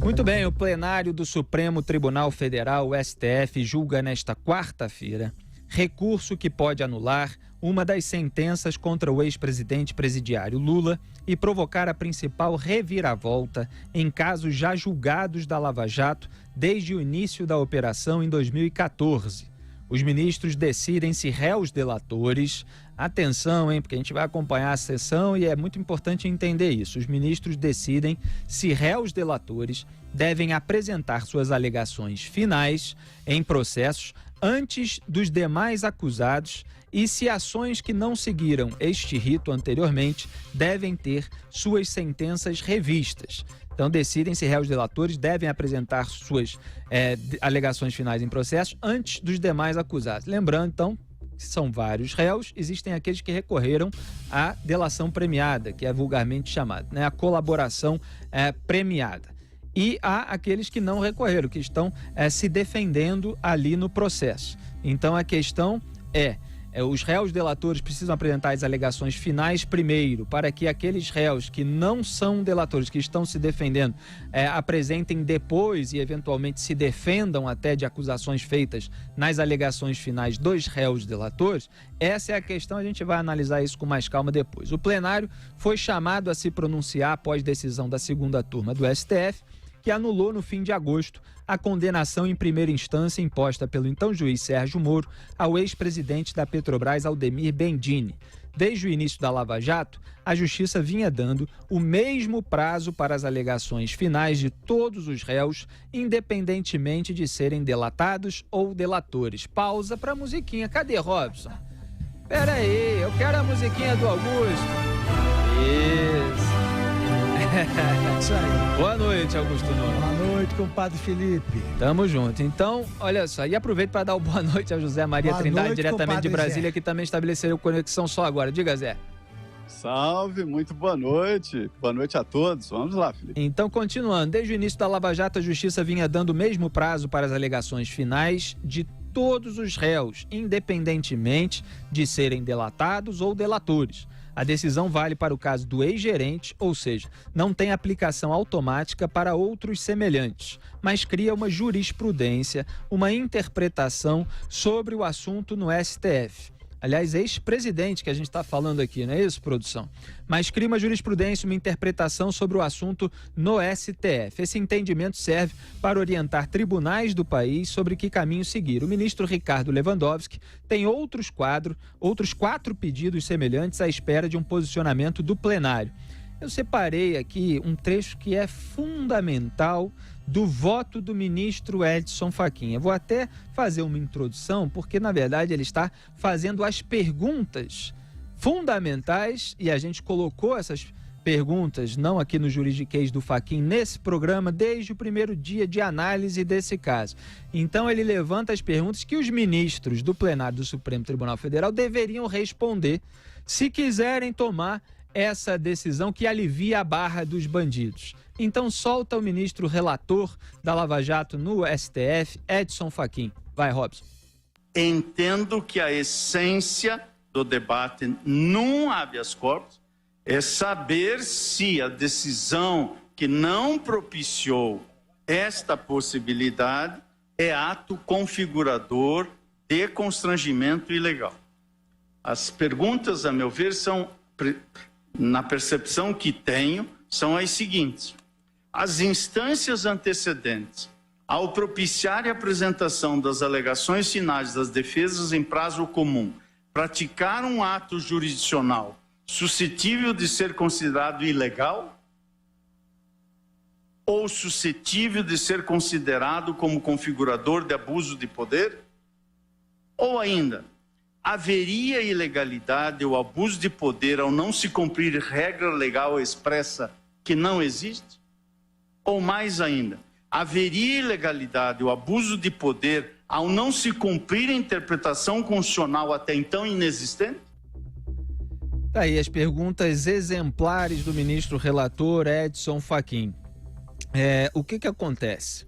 Muito bem, o plenário do Supremo Tribunal Federal, o STF, julga nesta quarta-feira recurso que pode anular uma das sentenças contra o ex-presidente presidiário Lula e provocar a principal reviravolta em casos já julgados da Lava Jato desde o início da operação em 2014. Os ministros decidem se réus delatores... Atenção, hein, porque a gente vai acompanhar a sessão e é muito importante entender isso. Os ministros decidem se réus delatores devem apresentar suas alegações finais em processos antes dos demais acusados e se ações que não seguiram este rito anteriormente devem ter suas sentenças revistas. Então, decidem se réus delatores devem apresentar suas alegações finais em processos antes dos demais acusados. Lembrando, então, são vários réus, existem aqueles que recorreram à delação premiada, que é vulgarmente chamada, né? A colaboração premiada. E há aqueles que não recorreram, que estão se defendendo ali no processo. Então a questão os réus delatores precisam apresentar as alegações finais primeiro, para que aqueles réus que não são delatores, que estão se defendendo, apresentem depois e eventualmente se defendam até de acusações feitas nas alegações finais dos réus delatores. Essa é a questão, a gente vai analisar isso com mais calma depois. O plenário foi chamado a se pronunciar após decisão da segunda turma do STF, que anulou no fim de agosto a condenação em primeira instância imposta pelo então juiz Sérgio Moro ao ex-presidente da Petrobras, Aldemir Bendini. Desde o início da Lava Jato, a Justiça vinha dando o mesmo prazo para as alegações finais de todos os réus, independentemente de serem delatados ou delatores. Pausa para a musiquinha. Cadê, Robson? Pera aí, eu quero a musiquinha do Augusto. Isso. Isso aí. Boa noite, Augusto Nunes. Boa noite, compadre Felipe. Tamo junto. Então, olha só, e aproveito para dar uma boa noite ao José Maria Boa Trindade, noite, diretamente de Brasília, Zé. que também estabeleceu conexão só agora. Diga, Zé. Salve, muito boa noite. Boa noite a todos. Vamos lá, Felipe. Então, continuando, desde o início da Lava Jato, a Justiça vinha dando o mesmo prazo para as alegações finais de todos os réus, independentemente de serem delatados ou delatores. A decisão vale para o caso do ex-gerente, ou seja, não tem aplicação automática para outros semelhantes, mas cria uma jurisprudência, uma interpretação sobre o assunto no STF. Aliás, ex-presidente que a gente está falando aqui, não é isso, produção? Mas cria uma jurisprudência, uma interpretação sobre o assunto no STF. Esse entendimento serve para orientar tribunais do país sobre que caminho seguir. O ministro Ricardo Lewandowski tem outros 4 pedidos semelhantes à espera de um posicionamento do plenário. Eu separei aqui um trecho que é fundamental do voto do ministro Edson Fachin. Eu vou até fazer uma introdução, porque, na verdade, ele está fazendo as perguntas fundamentais, e a gente colocou essas perguntas, não aqui no juridiquês do Fachin, nesse programa, desde o primeiro dia de análise desse caso. Então, ele levanta as perguntas que os ministros do plenário do Supremo Tribunal Federal deveriam responder se quiserem tomar essa decisão que alivia a barra dos bandidos. Então solta o ministro relator da Lava Jato no STF, Edson Fachin. Vai, Robson. Entendo que a essência do debate num habeas corpus é saber se a decisão que não propiciou esta possibilidade é ato configurador de constrangimento ilegal. As perguntas, a meu ver, na percepção que tenho, são as seguintes. As instâncias antecedentes, ao propiciar a apresentação das alegações finais das defesas em prazo comum, praticar um ato jurisdicional suscetível de ser considerado ilegal ou suscetível de ser considerado como configurador de abuso de poder? Ou ainda, haveria ilegalidade ou abuso de poder ao não se cumprir regra legal expressa que não existe? Ou mais ainda, haveria ilegalidade ou abuso de poder ao não se cumprir a interpretação constitucional até então inexistente? Tá aí as perguntas exemplares do ministro relator Edson Fachin. O que acontece?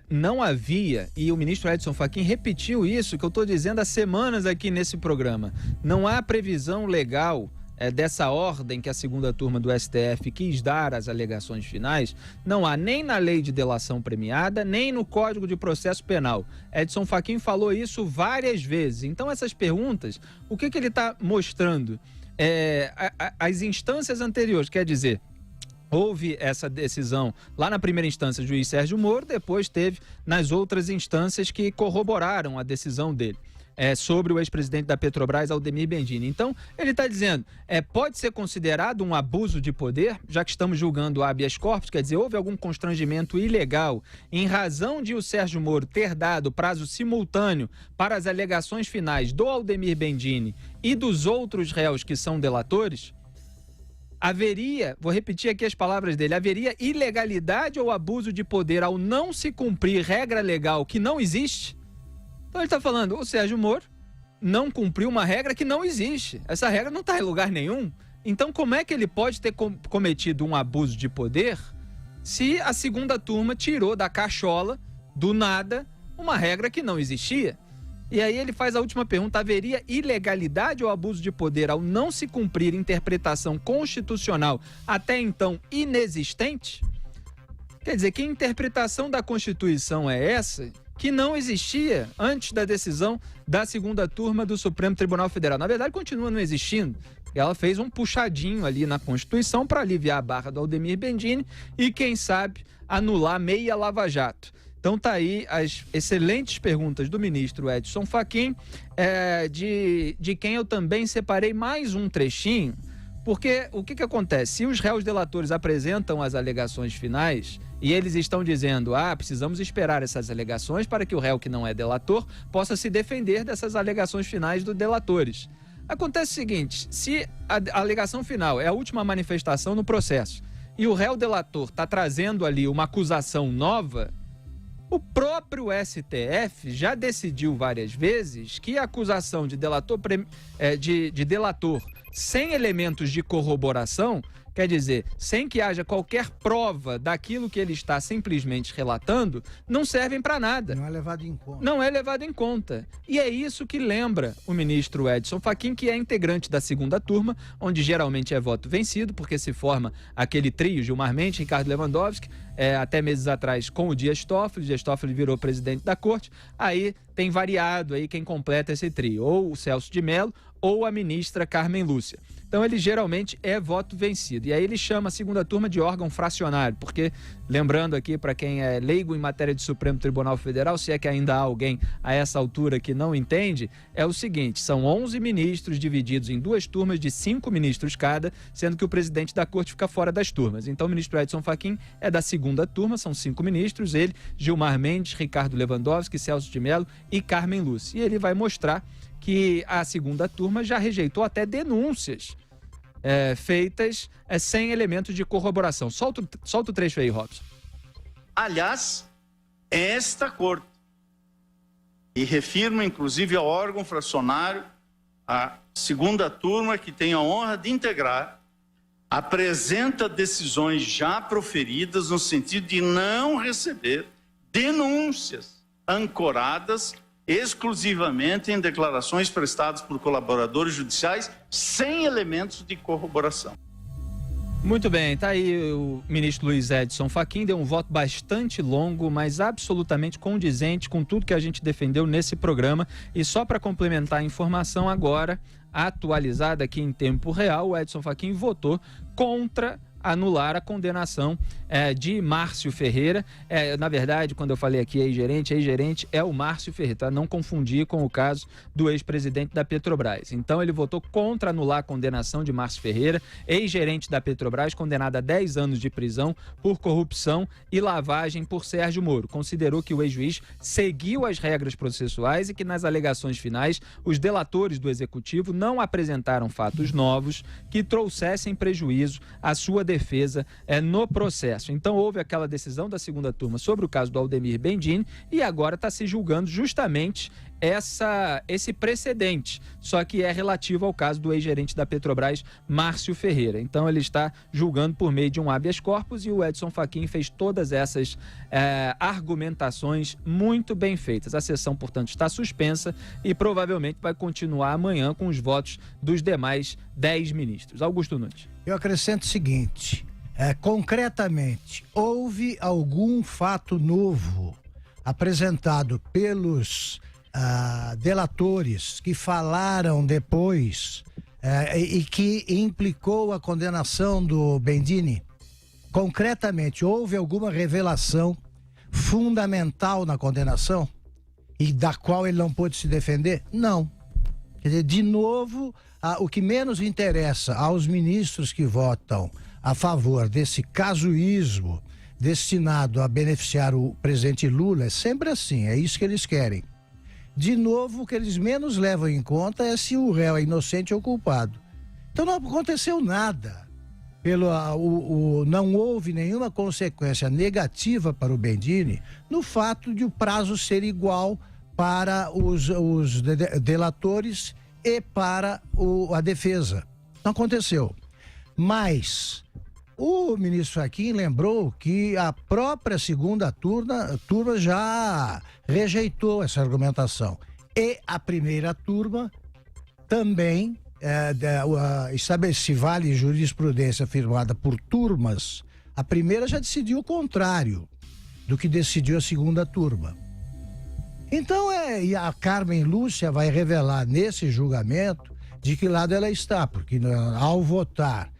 Não havia, e o ministro Edson Fachin repetiu isso que eu estou dizendo há semanas aqui nesse programa, não há previsão legal dessa ordem que a segunda turma do STF quis dar às alegações finais, não há nem na lei de delação premiada, nem no Código de Processo Penal. Edson Fachin falou isso várias vezes. Então, essas perguntas, o que ele está mostrando? As instâncias anteriores, quer dizer, houve essa decisão lá na primeira instância do juiz Sérgio Moro, depois teve nas outras instâncias que corroboraram a decisão dele. Sobre o ex-presidente da Petrobras, Aldemir Bendini. Então, ele está dizendo, pode ser considerado um abuso de poder, já que estamos julgando habeas corpus, quer dizer, houve algum constrangimento ilegal em razão de o Sérgio Moro ter dado prazo simultâneo para as alegações finais do Aldemir Bendini e dos outros réus que são delatores? Haveria, vou repetir aqui as palavras dele, haveria ilegalidade ou abuso de poder ao não se cumprir regra legal que não existe? Então ele está falando, o Sérgio Moro não cumpriu uma regra que não existe. Essa regra não está em lugar nenhum. Então como é que ele pode ter cometido um abuso de poder se a segunda turma tirou da cachola, do nada, uma regra que não existia? E aí ele faz a última pergunta, haveria ilegalidade ou abuso de poder ao não se cumprir interpretação constitucional até então inexistente? Quer dizer, que interpretação da Constituição é essa que não existia antes da decisão da segunda turma do Supremo Tribunal Federal? Na verdade, continua não existindo. Ela fez um puxadinho ali na Constituição para aliviar a barra do Aldemir Bendini e, quem sabe, anular meia Lava Jato. Então tá aí as excelentes perguntas do ministro Edson Fachin, de quem eu também separei mais um trechinho, porque o que acontece? Se os réus delatores apresentam as alegações finais e eles estão dizendo, precisamos esperar essas alegações para que o réu que não é delator possa se defender dessas alegações finais dos delatores. Acontece o seguinte, se a alegação final é a última manifestação no processo e o réu delator está trazendo ali uma acusação nova, o próprio STF já decidiu várias vezes que a acusação de delator, de delator sem elementos de corroboração, quer dizer, sem que haja qualquer prova daquilo que ele está simplesmente relatando, não servem para nada. Não é levado em conta. Não é levado em conta. E é isso que lembra o ministro Edson Fachin, que é integrante da segunda turma, onde geralmente é voto vencido, porque se forma aquele trio, Gilmar Mendes, Ricardo Lewandowski, até meses atrás com o Dias Toffoli virou presidente da corte, aí tem variado aí quem completa esse trio, ou o Celso de Mello, ou a ministra Carmen Lúcia. Então ele geralmente é voto vencido. E aí ele chama a segunda turma de órgão fracionário, porque, lembrando aqui para quem é leigo em matéria de Supremo Tribunal Federal, se é que ainda há alguém a essa altura que não entende, é o seguinte, são 11 ministros divididos em duas turmas de 5 ministros cada, sendo que o presidente da corte fica fora das turmas. Então o ministro Edson Fachin é da segunda turma, são 5 ministros, ele, Gilmar Mendes, Ricardo Lewandowski, Celso de Mello e Carmen Lúcia. E ele vai mostrar que a segunda turma já rejeitou até denúncias feitas sem elementos de corroboração. Solta o trecho aí, Robson. Aliás, esta corte, e refirma inclusive ao órgão fracionário, a segunda turma que tem a honra de integrar, apresenta decisões já proferidas no sentido de não receber denúncias ancoradas exclusivamente em declarações prestadas por colaboradores judiciais sem elementos de corroboração. Muito bem, tá aí o ministro Luiz Edson Fachin, deu um voto bastante longo, mas absolutamente condizente com tudo que a gente defendeu nesse programa. E só para complementar a informação agora, atualizada aqui em tempo real, o Edson Fachin votou contra anular a condenação de Márcio Ferreira. Na verdade, quando eu falei aqui ex-gerente é o Márcio Ferreira, tá? Não confundir com o caso do ex-presidente da Petrobras. Então ele votou contra anular a condenação de Márcio Ferreira, ex-gerente da Petrobras, condenado a 10 anos de prisão por corrupção e lavagem por Sérgio Moro. Considerou que o ex-juiz seguiu as regras processuais e que nas alegações finais os delatores do executivo não apresentaram fatos novos que trouxessem prejuízo à sua defesa defesa no processo. Então houve aquela decisão da segunda turma sobre o caso do Aldemir Bendini e agora está se julgando justamente esse precedente, só que é relativo ao caso do ex-gerente da Petrobras, Márcio Ferreira. Então ele está julgando por meio de um habeas corpus e o Edson Fachin fez todas essas argumentações muito bem feitas. A sessão, portanto, está suspensa e provavelmente vai continuar amanhã com os votos dos demais 10 ministros. Augusto Nunes. Eu acrescento o seguinte, concretamente, houve algum fato novo apresentado pelos delatores que falaram depois e que implicou a condenação do Bendini? Concretamente, houve alguma revelação fundamental na condenação e da qual ele não pôde se defender? Não. Quer dizer, de novo, o que menos interessa aos ministros que votam a favor desse casuísmo destinado a beneficiar o presidente Lula é sempre assim, é isso que eles querem. De novo, o que eles menos levam em conta é se o réu é inocente ou culpado. Então não aconteceu nada. Não houve nenhuma consequência negativa para o Bendini no fato de o prazo ser igual para os delatores e para a defesa. Não aconteceu. Mas o ministro Fachin lembrou que a própria segunda turma já rejeitou essa argumentação. E a primeira turma também, se vale jurisprudência firmada por turmas, a primeira já decidiu o contrário do que decidiu a segunda turma. Então, e a Carmen Lúcia vai revelar nesse julgamento de que lado ela está, porque ao votar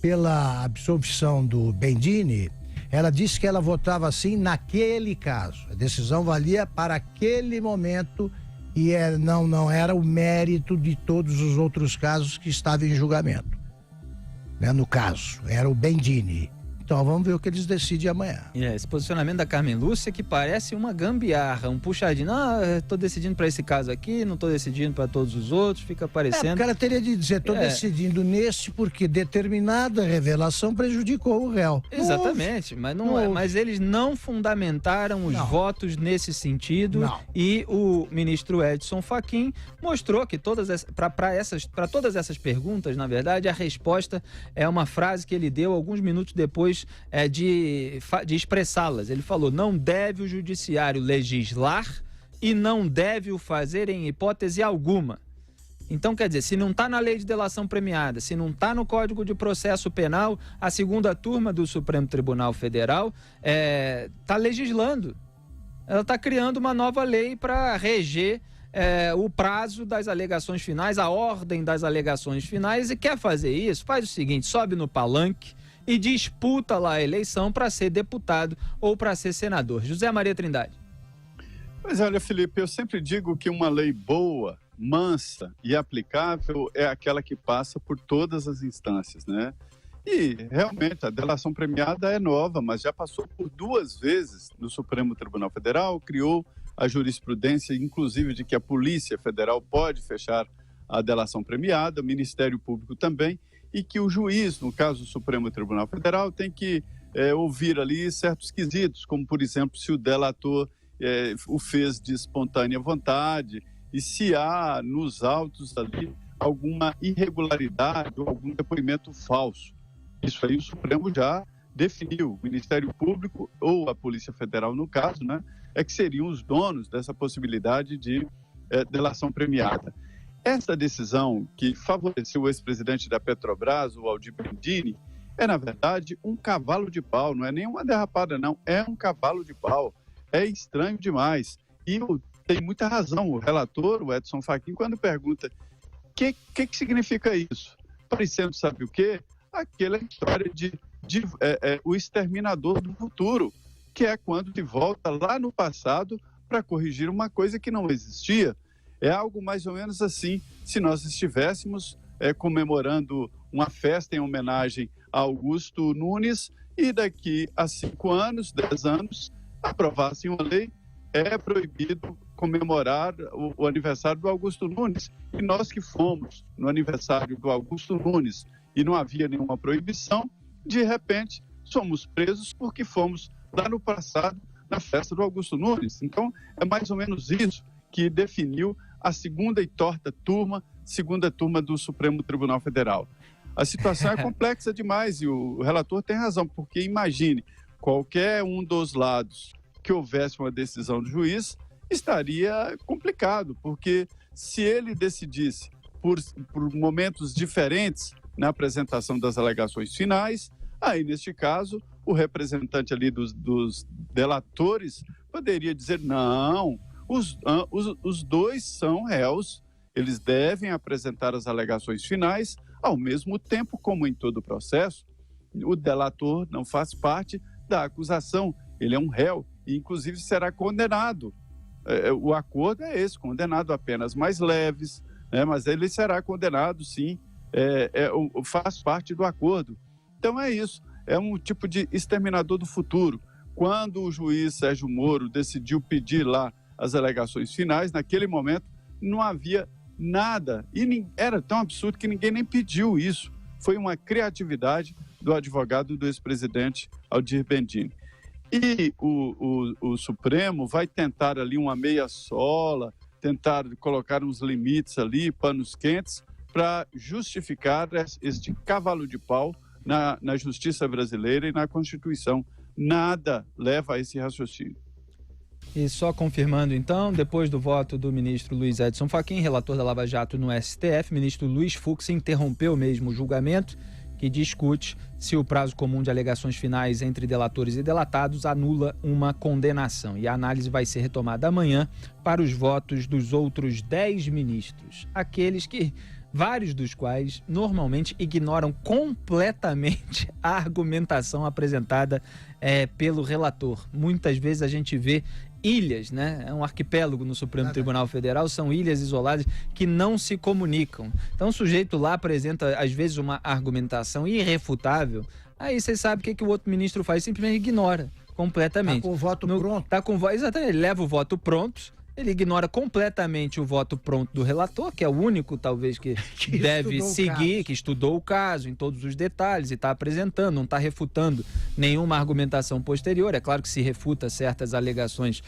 pela absolvição do Bendini, ela disse que ela votava assim naquele caso. A decisão valia para aquele momento e não era o mérito de todos os outros casos que estavam em julgamento. No caso, era o Bendini. Então vamos ver o que eles decidem amanhã. Esse posicionamento da Carmen Lúcia que parece uma gambiarra, um puxadinho. Estou decidindo para esse caso aqui, não estou decidindo para todos os outros, fica parecendo... O cara teria de dizer, estou decidindo nesse porque determinada revelação prejudicou o réu. Exatamente, mas eles não fundamentaram os votos nesse sentido e o ministro Edson Fachin mostrou que para todas essas perguntas, na verdade, a resposta é uma frase que ele deu alguns minutos depois de expressá-las. Ele falou: não deve o judiciário legislar e não deve o fazer em hipótese alguma. Então, quer dizer, se não está na lei de delação premiada, se não está no Código de Processo Penal, a segunda turma do Supremo Tribunal Federal está legislando. Ela está criando uma nova lei para reger o prazo das alegações finais, a ordem das alegações finais, e quer fazer isso? Faz o seguinte, sobe no palanque e disputa lá a eleição para ser deputado ou para ser senador. José Maria Trindade. Mas olha, Felipe, eu sempre digo que uma lei boa, mansa e aplicável é aquela que passa por todas as instâncias, né? E realmente a delação premiada é nova, mas já passou por 2 vezes no Supremo Tribunal Federal, criou a jurisprudência, inclusive, de que a Polícia Federal pode fechar a delação premiada, o Ministério Público também, e que o juiz, no caso do Supremo Tribunal Federal, tem que ouvir ali certos quesitos, como, por exemplo, se o delator o fez de espontânea vontade e se há nos autos ali alguma irregularidade ou algum depoimento falso. Isso aí o Supremo já definiu. O Ministério Público ou a Polícia Federal, no caso, né, que seriam os donos dessa possibilidade de delação premiada. Essa decisão que favoreceu o ex-presidente da Petrobras, o Aldemir Bendini, é, na verdade, um cavalo de pau. Não é nenhuma derrapada, não. É um cavalo de pau. É estranho demais. E tem muita razão o relator, o Edson Fachin, quando pergunta o que significa isso? Parecendo, sabe o quê? Aquela história de o exterminador do futuro, que é quando se volta lá no passado para corrigir uma coisa que não existia. É algo mais ou menos assim, se nós estivéssemos comemorando uma festa em homenagem a Augusto Nunes e daqui a 5 anos, 10 anos, aprovassem uma lei, é proibido comemorar o aniversário do Augusto Nunes. E nós que fomos no aniversário do Augusto Nunes e não havia nenhuma proibição, de repente, somos presos porque fomos lá no passado na festa do Augusto Nunes. Então, é mais ou menos isso que definiu a segunda turma do Supremo Tribunal Federal. A situação é complexa demais e o relator tem razão, porque imagine, qualquer um dos lados que houvesse uma decisão do juiz, estaria complicado, porque se ele decidisse por momentos diferentes na apresentação das alegações finais, aí, neste caso, o representante ali dos delatores poderia dizer, não, os dois são réus, eles devem apresentar as alegações finais, ao mesmo tempo, como em todo o processo, o delator não faz parte da acusação, ele é um réu e, inclusive, será condenado. O acordo é esse, condenado a penas mais leves, né, mas ele será condenado, sim, faz parte do acordo. Então é isso, é um tipo de exterminador do futuro. Quando o juiz Sérgio Moro decidiu pedir lá as alegações finais, naquele momento não havia nada, e era tão absurdo que ninguém nem pediu isso. Foi uma criatividade do advogado do ex-presidente Aldir Bendini. E o Supremo vai tentar ali uma meia-sola, tentar colocar uns limites ali, panos quentes, para justificar este cavalo de pau na justiça brasileira e na Constituição. Nada leva a esse raciocínio. E só confirmando então, depois do voto do ministro Luiz Edson Fachin, relator da Lava Jato no STF, o ministro Luiz Fux interrompeu mesmo o julgamento que discute se o prazo comum de alegações finais entre delatores e delatados anula uma condenação. E a análise vai ser retomada amanhã para os votos dos outros 10 ministros, aqueles que, vários dos quais, normalmente ignoram completamente a argumentação apresentada pelo relator. Muitas vezes a gente vê ilhas, né? É um arquipélago no Supremo Tribunal Federal, são ilhas isoladas que não se comunicam. Então o sujeito lá apresenta, às vezes, uma argumentação irrefutável, aí você sabe o que o outro ministro faz, simplesmente ignora completamente. Está com o voto pronto. Exatamente, ele leva o voto pronto, ele ignora completamente o voto pronto do relator, que é o único, talvez, que deve seguir, que estudou o caso em todos os detalhes e está apresentando, não está refutando nenhuma argumentação posterior. É claro que se refuta certas alegações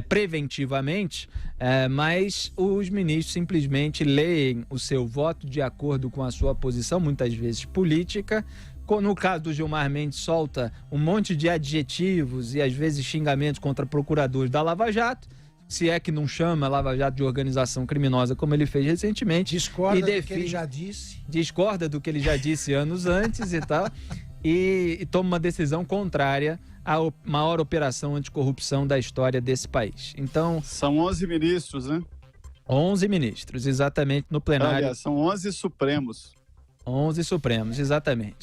preventivamente, mas os ministros simplesmente leem o seu voto de acordo com a sua posição, muitas vezes política. No caso do Gilmar Mendes, solta um monte de adjetivos e, às vezes, xingamentos contra procuradores da Lava Jato, se é que não chama a Lava Jato de organização criminosa, como ele fez recentemente. Discorda do que ele já disse. Discorda do que ele já disse anos antes e tal, e toma uma decisão contrária à maior operação anticorrupção da história desse país. Então, são 11 ministros, né? 11 ministros, exatamente, no plenário. Aliás, são 11 Supremos. 11 Supremos, exatamente.